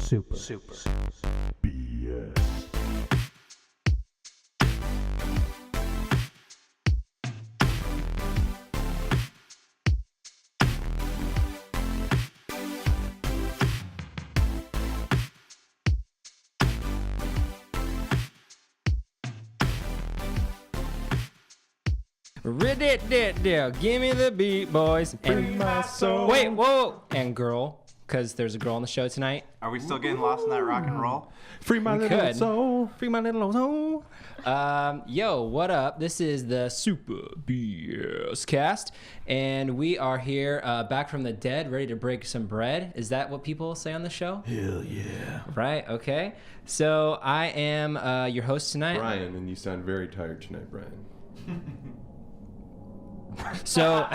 Super BS. Give me the beat, boys. Free my soul. Wait, whoa, and girl, because there's a girl on the show tonight. Are we still getting lost in that rock and roll? Free my We little could. soul. Free my little soul. Yo, what up? This is the Super BS cast, and we are here back from the dead, ready to break some bread. Is that what people say on the show? Hell yeah. Right, okay. So I am your host tonight. Brian, and you sound very tired tonight, Brian. So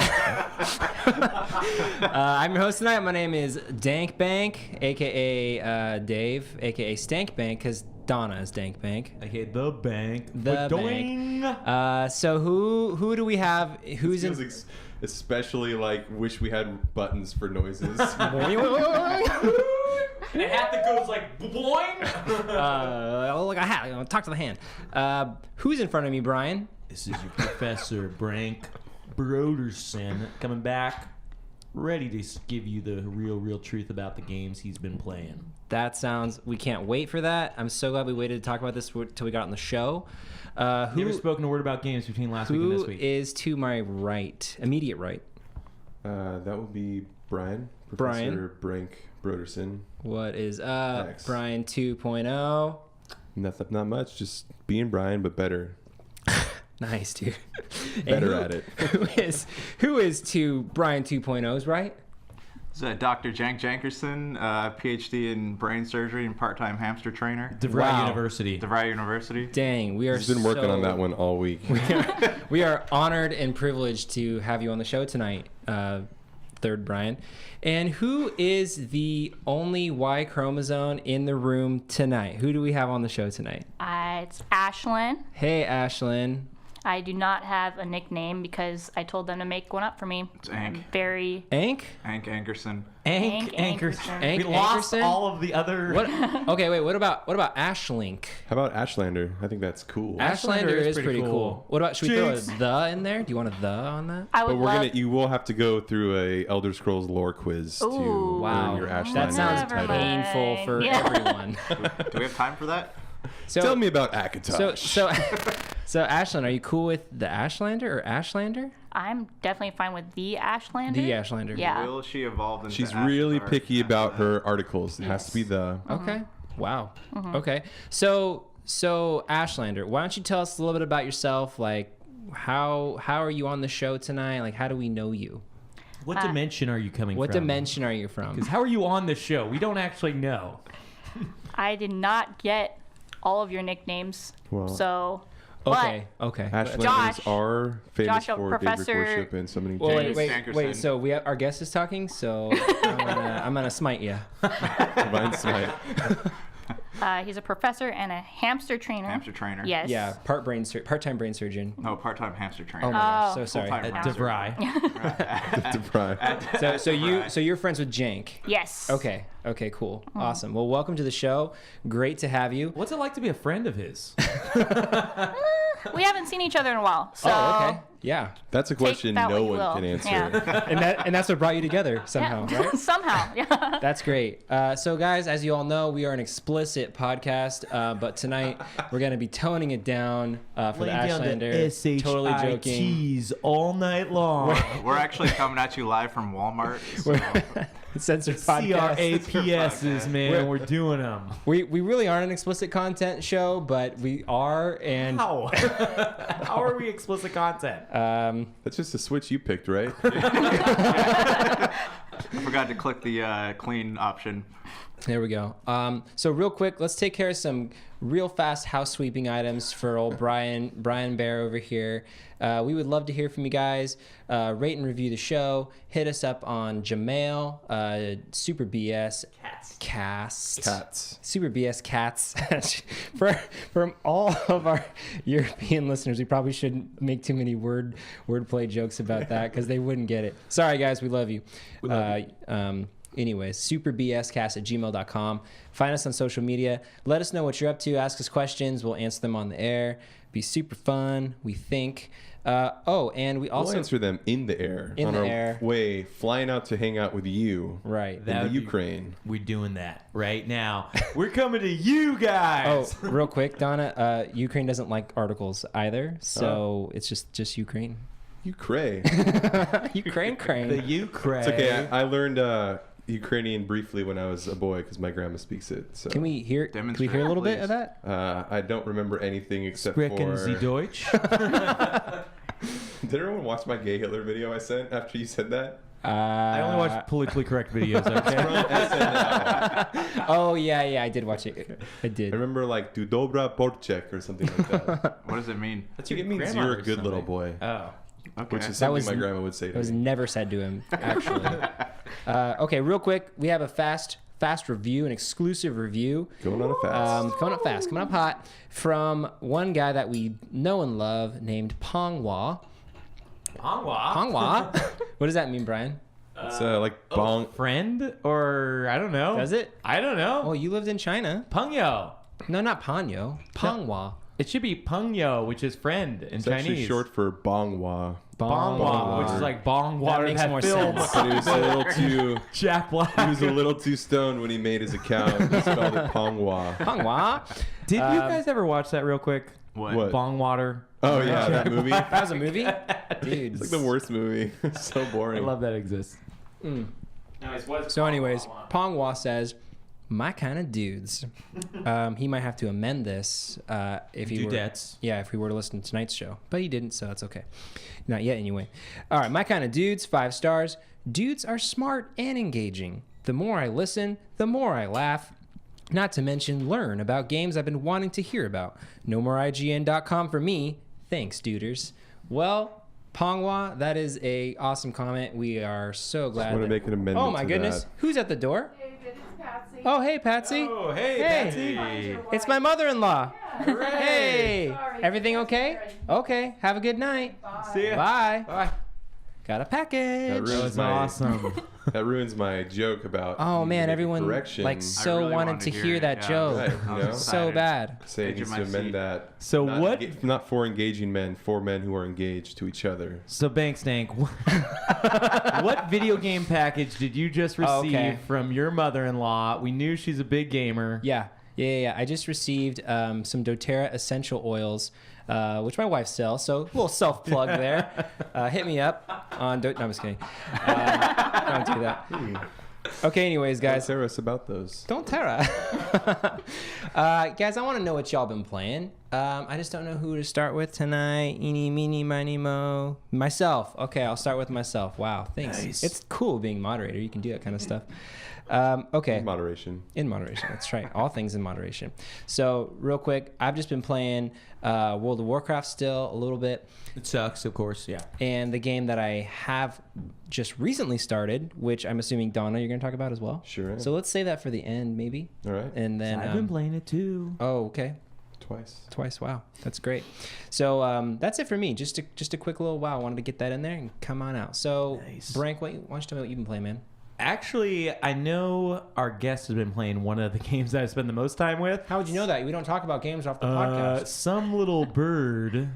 I'm your host tonight. My name is StankBank, aka Dave, aka StankBank, because Donna is StankBank. Okay, the bank. The bank. So who do we have? Who's in? Feels especially like wish we had buttons for noises. And a hat that goes like boing. Like a hat. Talk to the hand. Who's in front of me, Brian? This is your Professor Brank Broderson coming back, ready to give you the real truth about the games he's been playing. That sounds. We can't wait for that. I'm so glad we waited to talk about this till we got on the show. Never spoken a word about games between last week and this Who week. is to my right? Immediate right. That would be Brian. Brian. Professor Brank Broderson. What is X. Brian 2.0? Not much, just being Brian, but better. Nice, dude. Better And at it. Who is to Brian 2.0's right? Is that Dr. Jank Jankerson, PhD in brain surgery and part-time hamster trainer? DeVry Wow. University. Devry University. Dang, we are. He's been working on that one all week. We are honored and privileged to have you on the show tonight, third Brian. And who is the only Y chromosome in the room tonight? Who do we have on the show tonight? It's Ashlyn. Hey, Ashlyn. I do not have a nickname because I told them to make one up for me. It's Ank. I'm very Ank? Ank Ankerson. Ank Ankerson. Ankerson. Ank We lost Ankerson? all of the other. What? Okay, wait. What about Ashlink? How about Ashlander? I think that's cool. Ashlander is pretty cool. What about? Should we Jinx. throw a the in there? Do you want a the on that? I would But love. you will have to go through a Elder Scrolls lore quiz to Ooh. Wow, earn your Ashlander that sounds title. Never painful mind. for Yeah. everyone. Do we have time for that? So, Tell me about Akatosh. so Ashlyn, are you cool with the Ashlander or Ashlander? I'm definitely fine with the Ashlander. The Ashlander. Yeah. Will she evolve into She's really Ashlar? picky about her articles. It has to be the. Okay. Wow. Okay. So Ashlander, why don't you tell us a little bit about yourself? Like, how are you on the show tonight? Like, how do we know you? What dimension are you coming What from? dimension are you from? Because how are you on the show? We don't actually know. I did not get all of your nicknames. Well, so. Okay. Okay. Ashlanders are famous Josh, a for David professor- worship and so many Well, things. wait. Jankerson. So we have, our guest is talking. So I'm gonna smite you. Divine Smite. He's a professor and a hamster trainer. Hamster trainer. Yes. Yeah. Part-time brain surgeon. No, part-time hamster trainer. Oh my gosh. Oh. So sorry. Full-time At hamster. DeVry. Deprived. So you're friends with Jank. Yes. Okay, cool. Awesome. Well, welcome to the show. Great to have you. What's it like to be a friend of his? We haven't seen each other in a while. So. Oh, okay. Yeah. That's a question that no what you one will. can answer. Yeah. And that's what brought you together somehow, Yeah. right? Somehow. Yeah. That's great. So, guys, as you all know, we are an explicit podcast, but tonight we're going to be toning it down for the Ashlander. Totally joking. all night long. We're actually coming at you live from Walmart. So Censored podcast. CRAPSs, man. We're doing them. We really aren't an explicit content show, but we are. And How? How are we explicit content? That's just a switch you picked, right? I forgot to click the clean option. there we go. So real quick, let's take care of some real fast house sweeping items for old Brian Bear over here. We would love to hear from you guys. Rate and review the show. Hit us up on Gmail, Super BS Cast. Super BS Cats. From all of our European listeners, we probably shouldn't make too many wordplay jokes about that because they wouldn't get it. Sorry, guys, we love you. Anyways, superbscast@gmail.com. Find us on social media. Let us know what you're up to. Ask us questions. We'll answer them on the air. Be super fun, we think. And we also We'll answer them in the air. On our way flying out to hang out with you. Right. In the Ukraine. We're doing that right now. We're coming to you guys. Oh, real quick, Donna. Ukraine doesn't like articles either, so it's just Ukraine. Ukraine. Ukraine crane. The Ukraine. It's okay. I learned Ukrainian briefly when I was a boy because my grandma speaks it. So Can we hear a little bit of that? I don't remember anything except Sprechen Sie for. Deutsch? Did everyone watch my gay Hitler video I sent after you said that? I only watch politically correct videos. Okay. From SNL. Oh yeah, I did watch it. I did. I remember like "Du dobra porchek" or something like that. What does it mean? That's It means grandma you're or a good little something. boy, Oh. Okay. which is That something was- my grandma would say It to was me. never said to him, actually. Okay, real quick, we have a fast review, an exclusive review. Going on a fast. Coming up fast, coming up hot, from one guy that we know and love named Ponghwa. Ponghwa? What does that mean, Brian? It's like bong. Friend or I don't know. Does it? I don't know. Oh, you lived in China. Pengyo. No, not Ponyo. Ponghwa. It should be Pengyo, which is friend in It's Chinese. actually short for bonghwa. Bongwa, which is like bong water. makes more film. sense. But he was a little too. Jack Black. He was a little too stoned when he made his account. He spelled it Ponghwa. Ponghwa. Did you guys ever watch that real quick? What? Bong water. Oh yeah, that movie. That was a movie? Dude. It's like the worst movie. It's so I boring. love that exists. So anyways, Ponghwa says, my kind of dudes. He might have to amend this if he were, Dudettes. if we were to listen to tonight's show. But he didn't, so that's okay. Not yet, anyway. All right, my kind of dudes, 5 stars. Dudes are smart and engaging. The more I listen, the more I laugh. Not to mention learn about games I've been wanting to hear about. No more IGN.com for me. Thanks, duders. Well, Ponghwa, that is a awesome comment. We are so glad. I want to make an amendment. Oh my goodness. That. Who's at the door? David, it's Patsy. Oh, hey, Patsy. Oh, hey, Hey. Patsy. It's my mother-in-law. Hey. Sorry. Everything okay? Okay. Have a good night. See ya. Bye. Bye. Got a package. That That ruins was my awesome. that ruins my joke about. Oh you man, make a everyone correction. like so really wanted wanted to to hear hear it, that yeah. joke. Right, you know? So bad. Say it Edge of needs my to amend seat. that. So not what- Not for engaging men, for men who are engaged to each other. So Bank Stank, what video game package did you just receive Okay. from your mother-in-law? We knew she's a big gamer. Yeah. I just received some doTERRA essential oils, which my wife sells. So a little self-plug there. Hit me up on no, I'm just kidding. Don't do that. Okay, anyways, guys. Tell us about those. Don't Terra. Guys, I want to know what y'all been playing. I just don't know who to start with tonight. Eeny, meeny, miny, mo. Myself. Okay, I'll start with myself. Wow, thanks. Nice. It's cool being moderator. You can do that kind of stuff. Okay. Moderation. In moderation. That's right. All things in moderation. So, real quick, I've just been playing World of Warcraft still a little bit. It sucks, of course. Yeah. And the game that I have just recently started, which I'm assuming, Donna, you're going to talk about as well? Sure am. So let's save that for the end, maybe. All right. And then... I've been playing it too. Oh, okay. Twice. Wow. That's great. So that's it for me. Just a quick little wow. I wanted to get that in there and come on out. So, Nice. Brank, why don't you tell me what you've been playing, man? Actually, I know our guest has been playing one of the games that I spend the most time with. How would you know that? We don't talk about games off the podcast. Some little bird,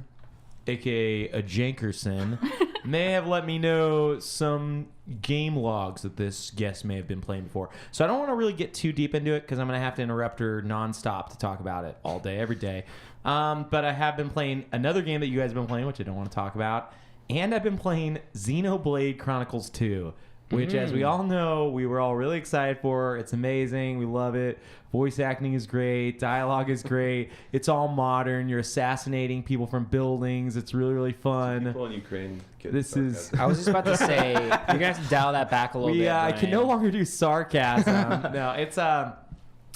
aka a Jankerson, may have let me know some game logs that this guest may have been playing before. So I don't want to really get too deep into it because I'm going to have to interrupt her nonstop to talk about it all day, every day. But I have been playing another game that you guys have been playing, which I don't want to talk about. And I've been playing Xenoblade Chronicles 2. Which, as we all know, we were all really excited for. It's amazing. We love it. Voice acting is great. Dialogue is great. It's all modern. You're assassinating people from buildings. It's really, really fun. People in Ukraine. Get This is- sarcasm. I was just about to say, you're going to have to dial that back a little bit. I can Brian. no longer do sarcasm. No,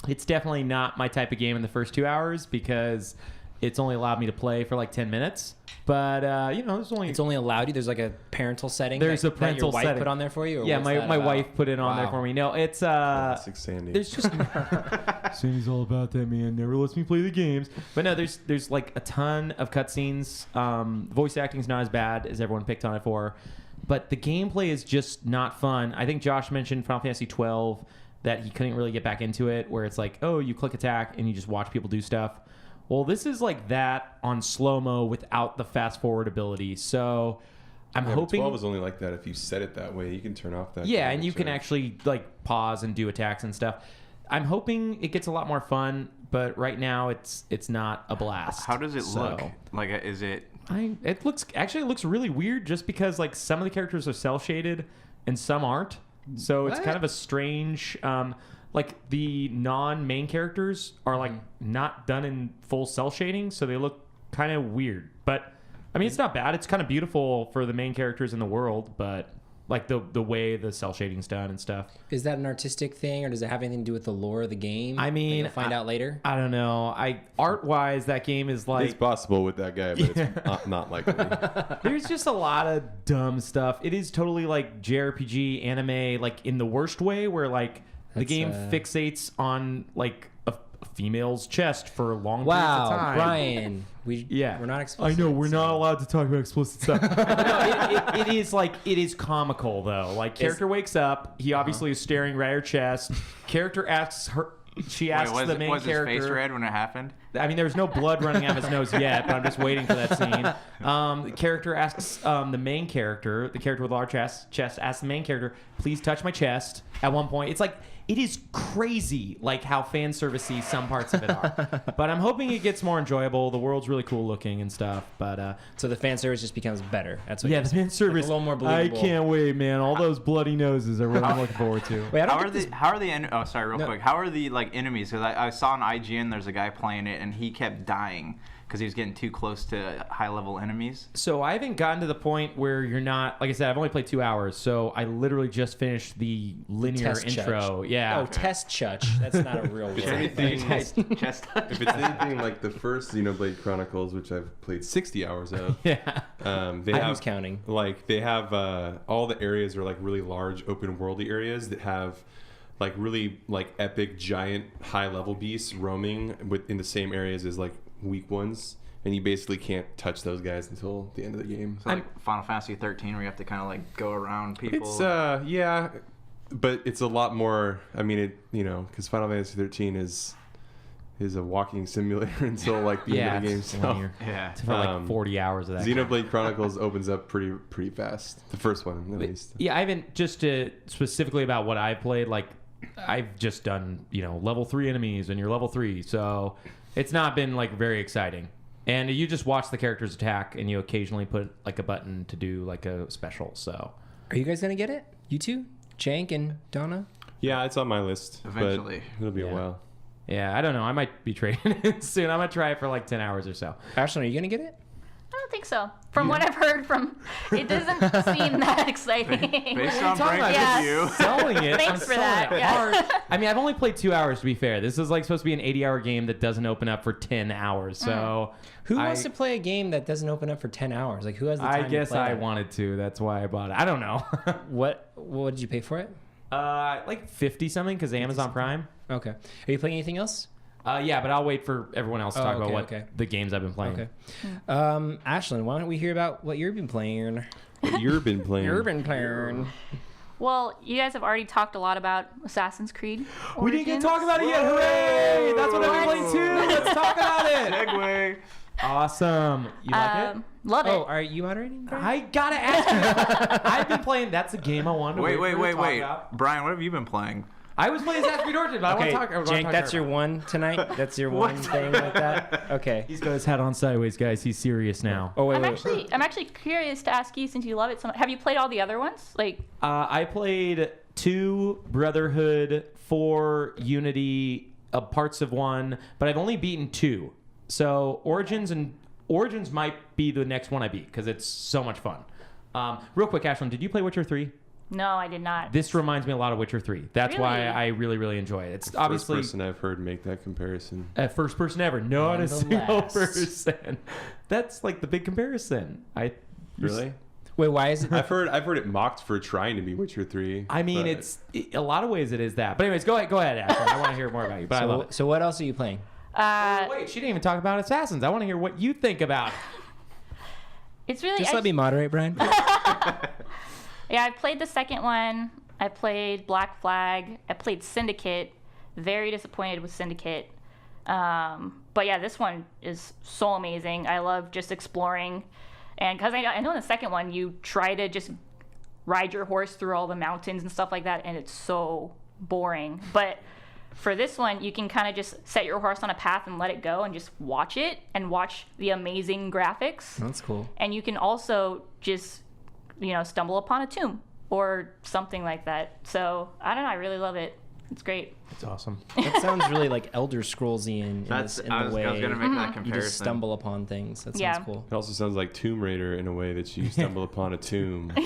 it's definitely not my type of game in the first 2 hours because it's only allowed me to play for like 10 minutes. But, there's only... It's only allowed you. There's like a parental setting. There's that, a parental that your wife setting. put on there for you. Or yeah, what's my that my about? wife put it on there Wow. for me. No, it's... Classic Sandy. There's just Sandy's all about that, man. Never lets me play the games. But no, there's like a ton of cutscenes. Voice acting's not as bad as everyone picked on it for. but the gameplay is just not fun. I think Josh mentioned Final Fantasy 12 that he couldn't really get back into it, where it's like, oh, you click attack and you just watch people do stuff. Well, this is like that on slow-mo without the fast-forward ability. So I'm hoping... 12 is only like that if you set it that way. You can turn off that. Yeah, and you can actually like pause and do attacks and stuff. I'm hoping it gets a lot more fun, but right now it's not a blast. How does it look? Like, is it... It looks really weird just because like some of the characters are cel shaded and some aren't. So it's kind of a strange like the non-main characters are like not done in full cel shading, so they look kind of weird. But I mean, it's not bad. It's kind of beautiful for the main characters in the world, but like the way the cel shading's done and stuff. Is that an artistic thing, or does it have anything to do with the lore of the game? I mean, you'll find out later. I don't know. Art wise, that game is like It's possible with that guy, but it's not likely. there's just a lot of dumb stuff. It is totally like JRPG anime, like in the worst way, where like the game fixates on like a female's chest for long periods of time. Brian, we're not explicit. I know we're not allowed to talk about explicit stuff. No, it is like it is comical though. Like character wakes up, he obviously is staring right at her chest. Character asks her. She asks the main character. Was his face red when it happened? I mean, there's no blood running out of his nose yet, but I'm just waiting for that scene. The character asks the main character, the character with a large chest, asks the main character, please touch my chest. At one point, it's like, it is crazy, like how fan servicey some parts of it are. But I'm hoping it gets more enjoyable. The world's really cool looking and stuff. But so the fan service just becomes better. That's what. Yeah, the fan service. Like a little more I believable. can't wait, man. All those bloody noses are what I'm looking forward to. Wait, How are the quick. How are the like enemies? Because I saw on IGN there's a guy playing it and he kept dying because he was getting too close to high level enemies. So I haven't gotten to the point where you're not, like I said, I've only played 2 hours, so I literally just finished the linear Test intro. chutch. Yeah. Oh, test chutch. That's not a real word. Chest. If it's anything like the first Xenoblade Chronicles, which I've played 60 hours of, Yeah. they have Who's counting? Like they have all the areas are like really large open worldy areas that have like really like epic giant high level beasts roaming in the same areas as like weak ones, and you basically can't touch those guys until the end of the game. So like Final Fantasy 13 where you have to kind of like go around people. It's yeah, but it's a lot more. I mean, because Final Fantasy 13 is a walking simulator until like the end of the game. So yeah, It's for like 40 hours of that. Xenoblade Chronicles opens up pretty fast. The first one, at least. Yeah, I haven't specifically about what I've played. Like, I've just done level 3 enemies, and you're level 3, so it's not been like very exciting. And you just watch the characters attack, and you occasionally put like a button to do like a special. So, Are you guys gonna get it? You two, Jank and Donna. Yeah, it's on my list. Eventually. but it'll be a while. yeah, I don't know. I might be trading it soon. I might try it for like 10 hours or so. Ashlander, are you gonna get it? I don't think so. From what I've heard it doesn't seem that exciting. Based on talking Brank's about? review. Selling it. Thanks I'm for selling that, it yeah. hard. I mean, I've only played 2 hours, to be fair. This is like supposed to be an 80-hour game that doesn't open up for 10 hours. So Who wants to play a game that doesn't open up for 10 hours? Like, who has the time I guess to play I that? wanted to. That's why I bought it. I don't know. What did you pay for it? Like 50 something because Amazon Prime. Okay. Are you playing anything else? Yeah, but I'll wait for everyone else to talk about what the games I've been playing. Okay. Ashlyn, why don't we hear about what you've been playing? You've been playing. Well, you guys have already talked a lot about Assassin's Creed. We didn't get Origins. to talk about it yet. Hooray! That's what I've been playing too. Let's talk about it. Segue. Awesome. You like it? Love it. Oh, are you moderating? Brian? I gotta ask you. I've been playing. That's a game I wanted to Wait. talk about. Brian, what have you been playing? I was playing Assassin's Creed Origins, but I want Okay, to talk. Jank, that's your one tonight? That's your one thing like that? Okay. He's got his hat on sideways, guys. He's serious now. Oh, wait, I'm actually curious to ask you, since you love it so much. Have you played all the other ones? Like, I played 2 Brotherhood, 4 Unity, parts of 1, but I've only beaten 2. So Origins might be the next one I beat because it's so much fun. Real quick, Ashlyn, did you play Witcher 3? no, I did not. This reminds me a lot of Witcher 3. That's why Really? I really, really enjoy it. It's First obviously person I've heard make that comparison. first person ever. Not a single Nonetheless. person. That's like the big comparison. Really? Wait, why is it? I've heard it mocked for trying to be Witcher 3. I mean, but a lot of ways it is that. But anyways, go ahead, Ashlyn. I want to hear more about you. But I love it. So what else are you playing? Oh, wait, she didn't even talk about Assassins. I want to hear what you think about it. It's really Just let me moderate, Brian. Yeah, I played the second one. I played Black Flag. I played Syndicate. Very disappointed with Syndicate. But yeah, this one is so amazing. I love just exploring. And because I know in the second one, you try to just ride your horse through all the mountains and stuff like that, and it's so boring. But for this one, you can kind of just set your horse on a path and let it go and just watch it and watch the amazing graphics. That's cool. And you can also just, stumble upon a tomb or something like that. So I don't know. I really love it. It's great. It's awesome. That sounds really like Elder Scrollsian I in was the way going to make that you comparison. just stumble upon things. That sounds Yeah. cool. It also sounds like Tomb Raider in a way that you stumble upon a tomb. Do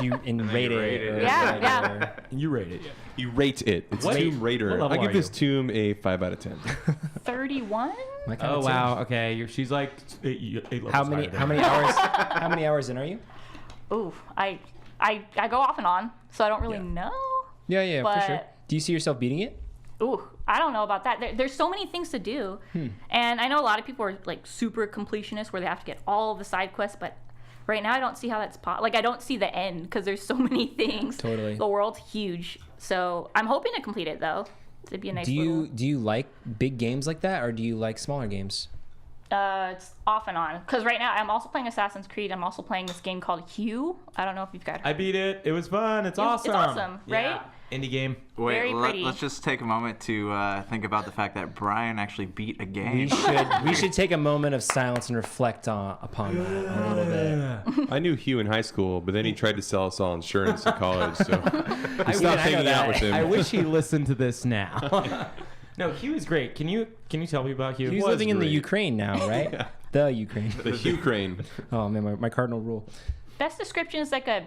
you rate you it? rate it. or Yeah, like, yeah. or- You rate it. You rate it. It's What- Tomb Raider. what level I give are this you? tomb a 5 out of 10. 31? My kind Oh of wow. Okay. She's like 8 levels How many higher than me. hours? How many hours in are you? Ooh, I go off and on, so I don't really know. Yeah, for sure. But- Do you see yourself beating it? Ooh, I don't know about that. There's so many things to do. And I know a lot of people are like super completionists where they have to get all of the side quests, but right now I don't see how that's possible. Like I don't see the end because there's so many things. Totally. The world's huge. So I'm hoping to complete it though. It'd be a nice Do little... you like big games like that, or do you like smaller games? It's off and on. Because right now I'm also playing Assassin's Creed. I'm also playing this game called Hue. I don't know if you've got it. I beat it. It was fun. It's awesome. It's awesome, right? Yeah. Indie game. Wait, Very pretty. let's just take a moment to think about the fact that Brian actually beat a game. We should take a moment of silence and reflect upon that a little bit. I knew Hugh in high school, but then he tried to sell us all insurance in college, so I I stopped know hanging that. out with him. I wish he listened to this now. No, Hugh is great. Can you tell me about Hugh? He's was living in the great. Ukraine now, right? Yeah. The Ukraine. The Hugh Crane. Oh man, my cardinal rule. Best description is like a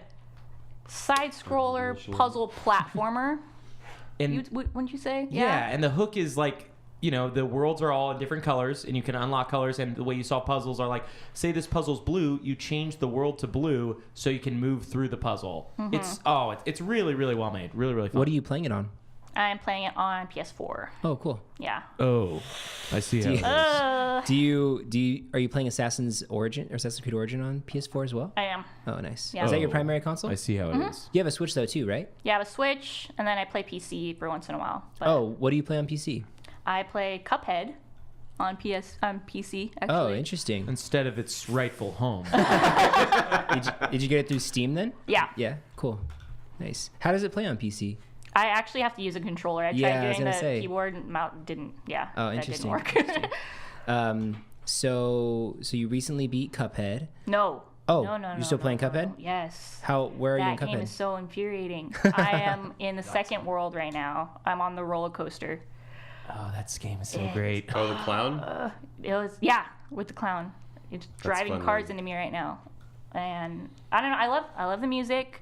side-scroller puzzle platformer. And Wouldn't you say? yeah, and the hook is like, the worlds are all in different colors, and you can unlock colors. And the way you solve puzzles are like, say this puzzle's blue, you change the world to blue so you can move through the puzzle. It's really, really well made. Really, really fun. What are you playing it on? I'm playing it on PS4. Oh, cool. Yeah. Oh, I see how it is. Do you are you playing Assassin's Creed Origin on PS4 as well? I am. Oh, nice. Yeah. Is that your Oh. primary console? I see how it is. You have a Switch though too, right? Yeah, I have a Switch, and then I play PC for once in a while. But Oh, what do you play on PC? I play Cuphead on PC, actually. Oh, interesting. Instead of its rightful home. Did you get it through Steam then? Yeah. Yeah, cool. Nice. How does it play on PC? I actually have to use a controller. I tried Yeah, I was doing the gonna say. keyboard and mouse didn't. Yeah. Oh, that interesting. didn't work. So you recently beat Cuphead. No. Oh, no. you're still playing Cuphead? Yes. Where are you in That game Cuphead? is so infuriating. I am in the second world right now. I'm on the roller coaster. Oh, that game is so great. Oh, the clown? It was with the clown. It's driving fun, cars right? into me right now, and I don't know. I love the music.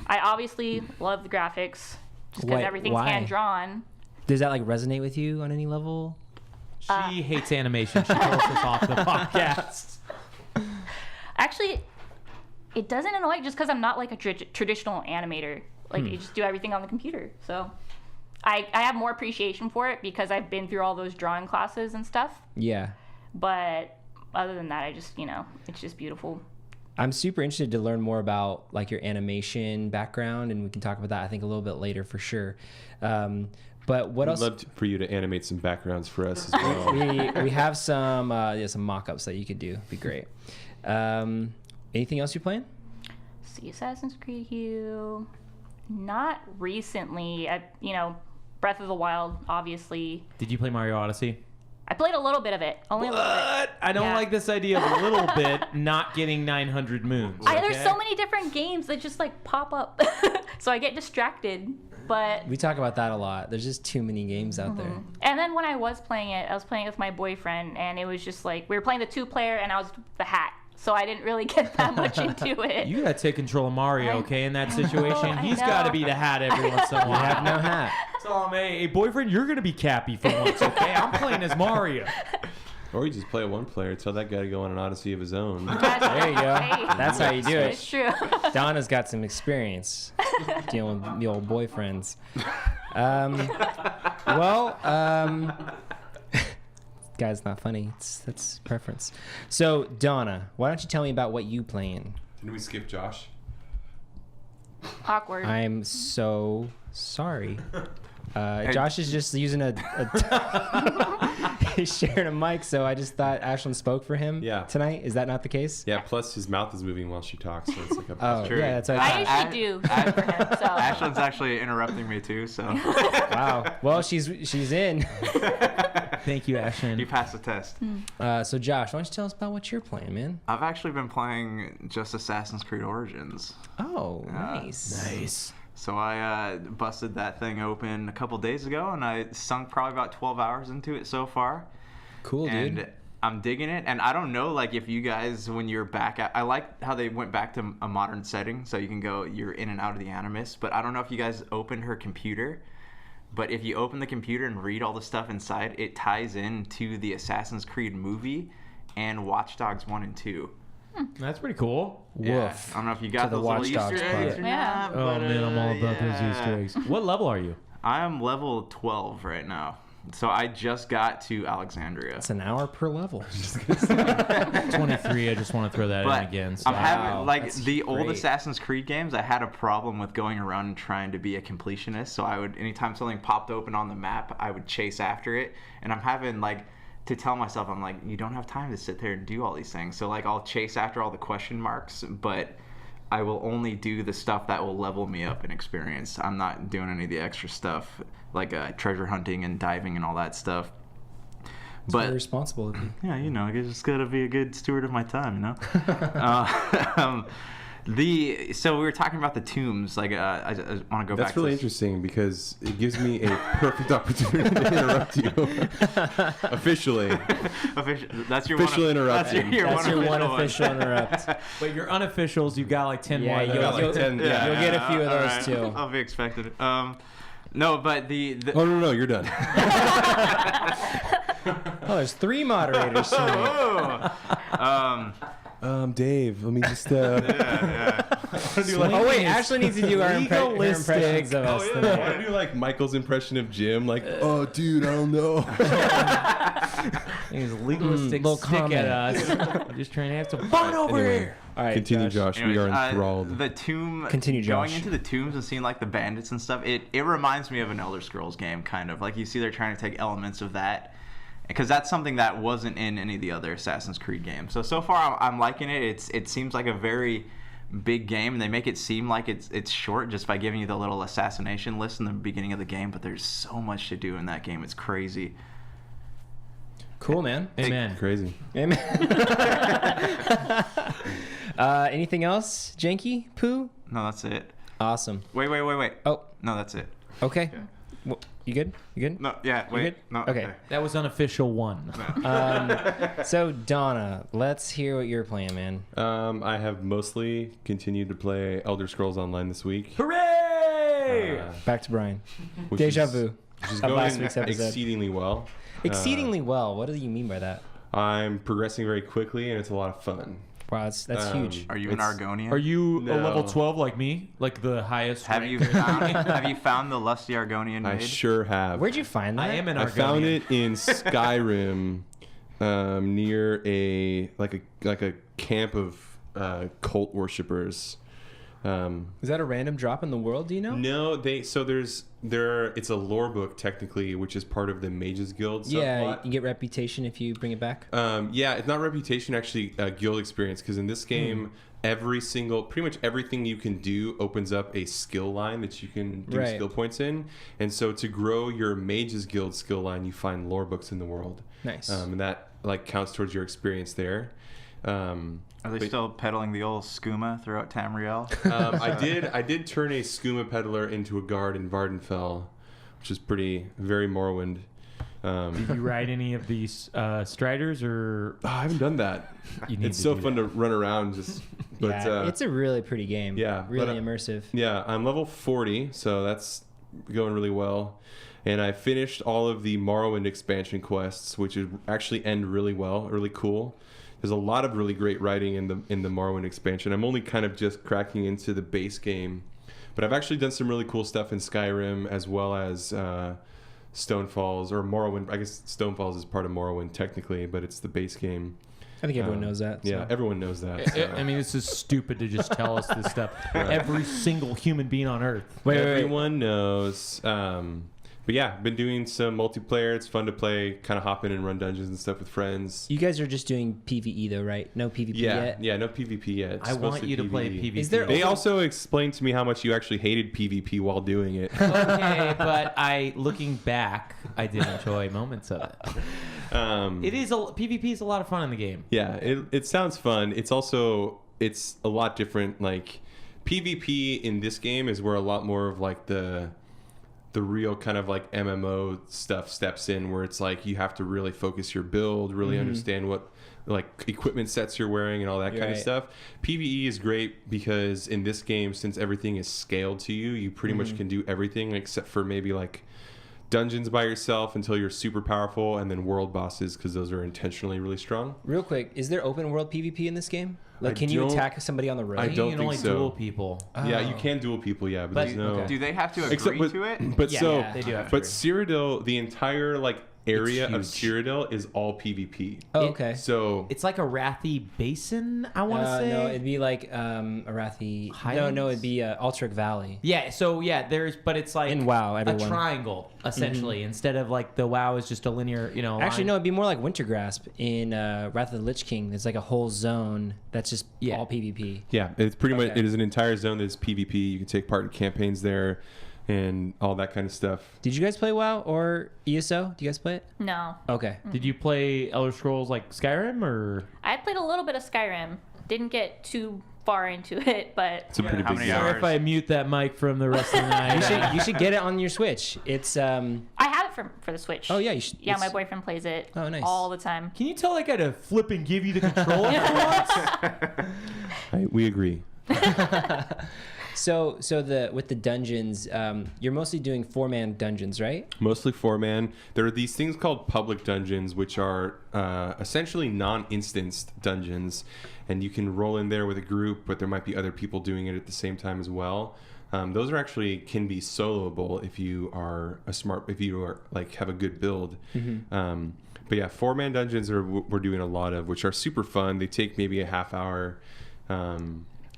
I obviously love the graphics just because everything's why? hand drawn. Does that like resonate with you on any level? She hates animation. She told us off the podcast. Actually, it doesn't annoy me just because I'm not like a traditional animator. Like you just do everything on the computer. So I have more appreciation for it because I've been through all those drawing classes and stuff. Yeah. But other than that, I just it's just beautiful. I'm super interested to learn more about like your animation background, and we can talk about that I think a little bit later for sure. But what I'd else? love for you to animate some backgrounds for us as well. we have some mock-ups that you could do. Be great. Anything else you're playing? See, Assassin's Creed Hue. Not recently. Breath of the Wild, obviously. Did you play Mario Odyssey? I played a little bit of it. Only a little bit. I don't Yeah. like this idea of a little bit not getting 900 moons. There's okay? so many different games that just like pop up. So I get distracted. But We talk about that a lot. There's just too many games out there. and then when I was playing it with my boyfriend, and it was just like we were playing the 2-player, and I was the hat, so I didn't really get that much into it. You gotta take control of Mario, okay? In that situation, I he's know. gotta be the hat every once in a You while. have no hat. So, hey, boyfriend, you're gonna be Cappy for once, okay? I'm playing as Mario. Or you just play a one-player. Tell that guy to go on an odyssey of his own. There you go. Hey, That's how you do it. It's true. Donna's got some experience dealing with the old boyfriends. guy's not funny. That's preference. So Donna, why don't you tell me about what you playing? Didn't we skip Josh? Awkward. I'm so sorry. Josh is just using he's sharing a mic, so I just thought Ashlyn spoke for him tonight. Is that not the case? Yeah, plus his mouth is moving while she talks, so it's like a Oh, true. yeah, that's what I I usually do for him. So. Ashlyn's actually interrupting me too, so Wow. Well, she's in. Thank you, Ashlyn. you passed the test. So Josh, why don't you tell us about what you're playing, man? I've actually been playing just Assassin's Creed Origins. Oh, nice. Nice. So I busted that thing open a couple days ago, and I sunk probably about 12 hours into it so far. Cool, dude. And I'm digging it. And I don't know, like, if you guys, when you're back at, I like how they went back to a modern setting, so you can go, you're in and out of the Animus. But I don't know if you guys opened her computer. But if you open the computer and read all the stuff inside, it ties into the Assassin's Creed movie and Watch Dogs 1 and 2. That's pretty cool. Yeah. Woof. I don't know if you got To the those little Watch Dogs Easter part. eggs or Yeah. not. Oh but, man, I'm all about those yeah. Easter eggs. What level are you? I am level 12 right now. So I just got to Alexandria. It's an hour per level. 23. I just want to throw that in But again. So. I'm having, Wow, like, that's the old great. Assassin's Creed games, I had a problem with going around and trying to be a completionist. So I would, anytime something popped open on the map, I would chase after it. And I'm having, like, to tell myself, I'm like, you don't have time to sit there and do all these things. So, like, I'll chase after all the question marks, but I will only do the stuff that will level me up in experience. I'm not doing any of the extra stuff, like treasure hunting and diving and all that stuff. It's But very responsible of you. yeah, you know, I just gotta be a good steward of my time, you know. So we were talking about the tombs. Like, I want to go back. That's really to this. interesting because it gives me a perfect opportunity to interrupt you. Officially. That's your Official one, interruption. That's your one one. official interrupt. But your unofficials, you've got like 10 Yeah, more. you'll- got like 10 yeah, you'll get a few of all those right. too. I'll be expected. No, but the Oh, no, you're done. Oh, there's 3 moderators tonight. Dave, let me just. Oh wait, Ashley needs to do our impressions of us I tonight. want to do like Michael's impression of Jim, like, oh, dude, I don't know. He's legalistic little stick comment. at us. I'm just trying to have some fun over Anyway, here. All right, continue, Josh. We are Anyways, enthralled. the tomb. Continue, Going Josh. into the tombs and seeing like the bandits and stuff. It reminds me of an Elder Scrolls game, kind of. Like you see, they're trying to take elements of that. Because that's something that wasn't in any of the other Assassin's Creed games. So far, I'm liking it. It seems like a very big game, and they make it seem like it's short just by giving you the little assassination list in the beginning of the game. But there's so much to do in that game. It's crazy. Cool, man. Amen. Crazy. Amen. Anything else, Janky Poo? No, that's it. Awesome. Wait. Oh, No, that's it. okay. Well, you good? You good? No, yeah, You wait. good? No, Okay. That was unofficial 1. So Donna, let's hear what you're playing, man. I have mostly continued to play Elder Scrolls Online this week. Hooray! Back Back to Brian. which Deja is- vu. Which is of last going week's episode. exceedingly well. Exceedingly well. What do you mean by that? I'm progressing very quickly, and it's a lot of fun. Wow, that's huge. Are you an It's- Argonian? Are you a No. level 12 like me? Like the highest Have rank? you found the lusty Argonian I maid? sure have. Where'd you find that? I am an I Argonian. found it in Skyrim, near a camp of cult worshippers. Is that a random drop in the world? Do you know? No, it's a lore book technically, which is part of the Mages Guild Yeah, subplot. you get reputation if you bring it back. Yeah, it's not reputation, actually guild experience, because in this game, pretty much everything you can do opens up a skill line that you can do Right. skill points in. And so to grow your Mages Guild skill line, you find lore books in the world. Nice. And that like counts towards your experience there. Are they still peddling the old skooma throughout Tamriel? I did turn a skooma peddler into a guard in Vardenfell, which is very Morrowind. Did you ride any of these striders or I haven't done that. you need It's to so do fun that. to run around just. But Yeah, it's a really pretty game. yeah, Really but, immersive. yeah, I'm level 40, so that's going really well. And I finished all of the Morrowind expansion quests, which actually end really well, really cool. There's a lot of really great writing in the Morrowind expansion. I'm only kind of just cracking into the base game, but I've actually done some really cool stuff in Skyrim, as well as Stonefalls or Morrowind. I guess Stonefalls is part of Morrowind technically, but it's the base game. I think everyone knows that. Yeah, so. everyone knows that. So. I mean, this is stupid to just tell us this stuff. Every single human being on Earth. Everyone knows. But yeah, been doing some multiplayer. It's fun to play, kind of hop in and run dungeons and stuff with friends. You guys are just doing PvE though, right? No PvP yet? Yeah, no PvP yet. It's I want mostly you to play PvP. Is there They also explained to me how much you actually hated PvP while doing it. Okay, but looking back, I did enjoy moments of it. PvP is a lot of fun in the game. Yeah, it sounds fun. It's a lot different. Like PvP in this game is where a lot more of like the real kind of like MMO stuff steps in, where it's like you have to really focus your build, really understand what like equipment sets you're wearing and all that kind of stuff. PvE is great because in this game, since everything is scaled to you, you pretty much can do everything except for maybe like dungeons by yourself until you're super powerful, and then world bosses because those are intentionally really strong. Real quick, is there open world PvP in this game? Like, can you attack somebody on the road? I don't you can think only so. duel people. Yeah, you can duel people, but there's no... okay. Do they have to agree to it? But Yeah, they do have to but agree. Cyrodiil, the entire like area of It's Cyrodiil is all PvP. Oh, okay. So It's like a Rathy Basin, I want to say. No, it'd be like Arathi. Highlands? No, it'd be Altric Valley. Yeah, so yeah, but it's like In WoW, a everyone. triangle essentially instead of like the WoW is just a linear, Actually, line. no, it'd be more like Wintergrasp in Wrath of the Lich King. There's like a whole zone that's just all PvP. yeah, it's pretty much Okay. it is an entire zone that's PvP. You can take part in campaigns there and all that kind of stuff. Did you guys play WoW or ESO? Do you guys play it? No. Okay. Did you play Elder Scrolls like Skyrim or? I played a little bit of Skyrim. Didn't get too far into it, but It's a pretty How big many deal. hours? Sorry if I mute that mic from the rest of the night. You should get it on your Switch. It's I have it for the Switch. Oh, yeah, you should- Yeah, my it's- boyfriend plays it Oh, nice. all the time. Can you tell that guy to flip and give you the controller for once? We agree. so with the dungeons, you're mostly doing 4-man dungeons, right? Mostly 4-man. There are these things called public dungeons, which are essentially non-instanced dungeons, and you can roll in there with a group, but there might be other people doing it at the same time as well. Those are actually can be soloable if you are like have a good build. But yeah, 4-man dungeons are we're doing a lot of, which are super fun. They take maybe a half hour.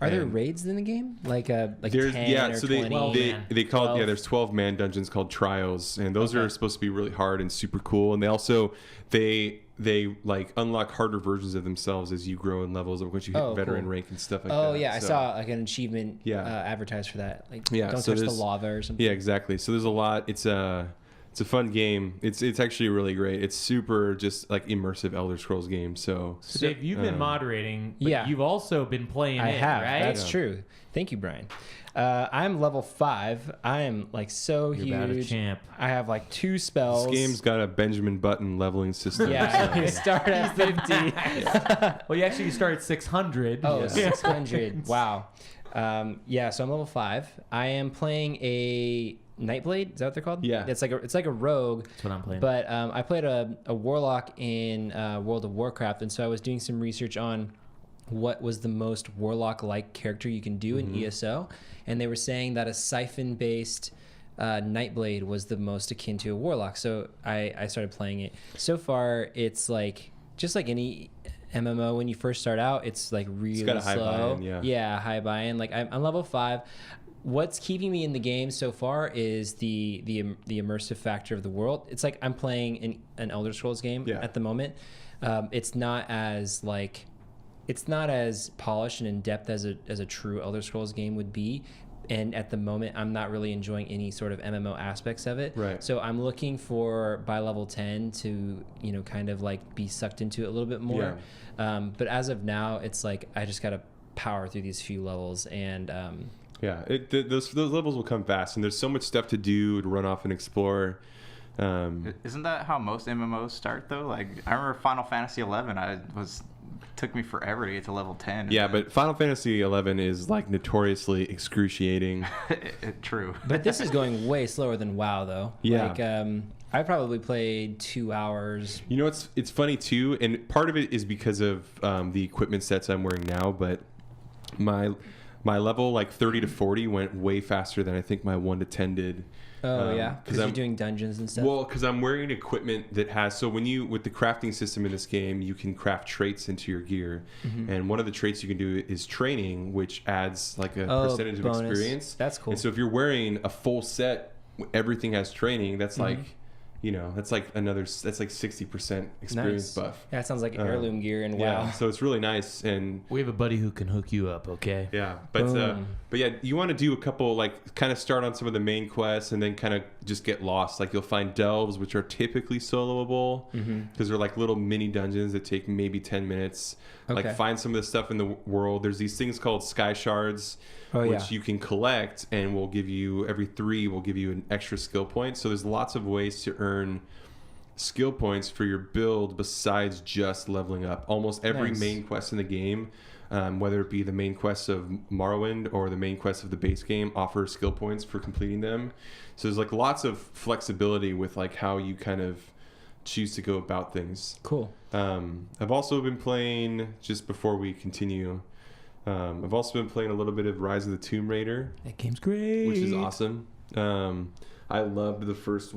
Are there raids in the game? Like There's 10 or so 20? they call 12? there's 12-man dungeons called trials, and those are supposed to be really hard and super cool. And they also they like unlock harder versions of themselves as you grow in levels, of which you hit veteran cool. rank and stuff like that. Oh yeah, I So- saw like an achievement Yeah. advertised for that. Like Yeah, don't so touch the there's- lava or something. Yeah, exactly. So there's a lot. It's a fun game. It's actually really great. It's super just like immersive Elder Scrolls game. So So Dave, you've been moderating, but yeah. you've also been playing I it, have. right? That's true. Thank you, Brian. I'm level 5. I am like so You're about a huge. champ. I have like 2 spells. this game's got a Benjamin Button leveling system. Yeah, you start at 50. Well, you actually start at 600. Oh, 600. Wow. Yeah, so I'm level 5. I am playing a Nightblade. Is that what they're called? Yeah. It's like a rogue. That's what I'm playing. But I played a warlock in World of Warcraft, and so I was doing some research on what was the most warlock-like character you can do in ESO, and they were saying that a siphon-based Nightblade was the most akin to a warlock. So I started playing it. So far, it's like just like any MMO when you first start out, it's like really got a high slow. buy-in, Yeah, high buy-in. Like I'm level 5. What's keeping me in the game so far is the immersive factor of the world. It's like I'm playing an Elder Scrolls game at the moment. It's not as polished and in depth as a true Elder Scrolls game would be. And at the moment, I'm not really enjoying any sort of MMO aspects of it. Right. So I'm looking for by level 10 to kind of like be sucked into it a little bit more. But as of now, it's like I just gotta power through these few levels and. Yeah, those levels will come fast, and there's so much stuff to do to run off and explore. Isn't that how most MMOs start though? Like I remember Final Fantasy 11. Took me forever to get to level 10. Yeah, but Final Fantasy 11 is like notoriously excruciating. True. But this is going way slower than WoW, though. Yeah. Like, I probably played 2 hours. You know, it's funny too, and part of it is because of the equipment sets I'm wearing now. But my level like 30 to 40 went way faster than I think my 1 to 10 did. Oh yeah, because you're doing dungeons and stuff. Well, because I'm wearing equipment that has, so when you, with the crafting system in this game, you can craft traits into your gear. And one of the traits you can do is training, which adds like a percentage bonus. of experience. That's cool. And so if you're wearing a full set, everything has training, that's like, you know, that's like 60% experience buff. Yeah, it sounds like heirloom gear, and wow. Yeah, so it's really nice. And We have a buddy who can hook you up, okay? yeah, but yeah, you want to do a couple, like, kind of start on some of the main quests and then kind of just get lost. Like, you'll find delves, which are typically soloable because they're like little mini dungeons that take maybe 10 minutes. Okay. Like, find some of the stuff in the world. There's these things called sky shards, which you can collect, and will give you, every 3 will give you an extra skill point. So there's lots of ways to earn skill points for your build besides just leveling up. Almost every main quest in the game, whether it be the main quest of Morrowind or the main quest of the base game, offer skill points for completing them. So there's like lots of flexibility with like how you kind of choose to go about things. Cool. I've also been playing, just before we continue, I've also been playing a little bit of Rise of the Tomb Raider. That game's great. Which is awesome. I loved the first